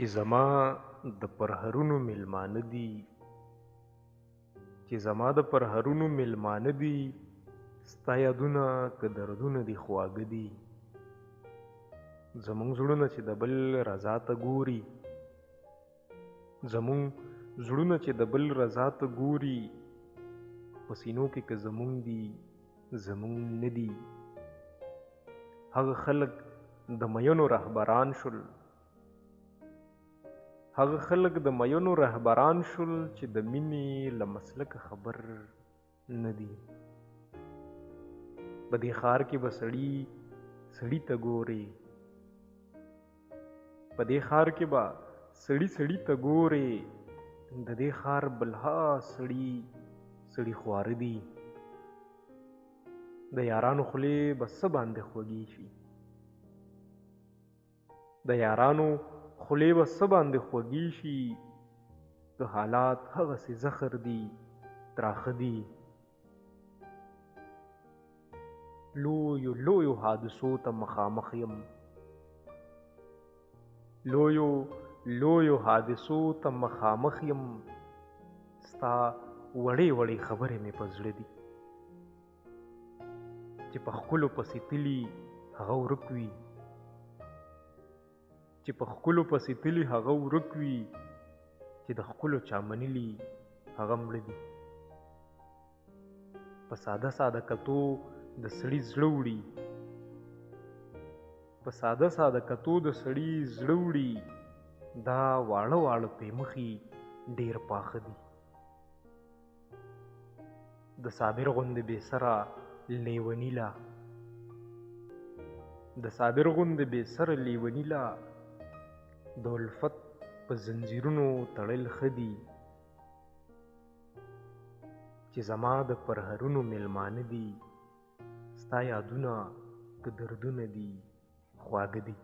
چې زما د پرهرونو میلمانه دي، چې زما د پرهرونو میلمانه دي، ستا یادونه که دردونه دي خواږه دي. زمونږ زړونه چې د بل رضا ته ګوري، زمونږ زړونه چې د بل رضا ته ګوري، په سینو کې که زمونږ دي زمونږ نه دي. هغه خلک د مینو رهبران شول، هغه خلک د مینو رهبران شول چې د مینې له مسلکه خبر نه دي. په دې ښار کې به سړي ته ګوري، په دې ښار کې به سړي ته ګوري، د دې ښار بلها سړي خواره دي. د یارانو خولې به څه باندې خوږې شي، د یارانو خولې به څه باندې خوږې شي، د حالات هغسې زخر دي تراخه دي. لویو حادثو ته مخامخ یم، لویو حادثو ته مخامخ یم، ستا وړې خبرې مې په زړه دي. چې په ښکلو پسې تلي هغه ورک وي، چې په ښکلو پسې تلي هغه ورک وي، چې د ښکلو چا منلي هغه مړه دي. په ساده کتو د سړي زړه وړي، په ساده کتو د سړي زړه وړي، دا واړه پیمخي ډېر پاخه دي. د صابر غوندې بې سره لیونی لا، د صابر غوندې بې سره لیونی لا، د الفت په زنځیرونو تړل ښه دي. چې زما د پرهرونو میلمانه دي، ستا یادونه که دردونه دي خواږه دي.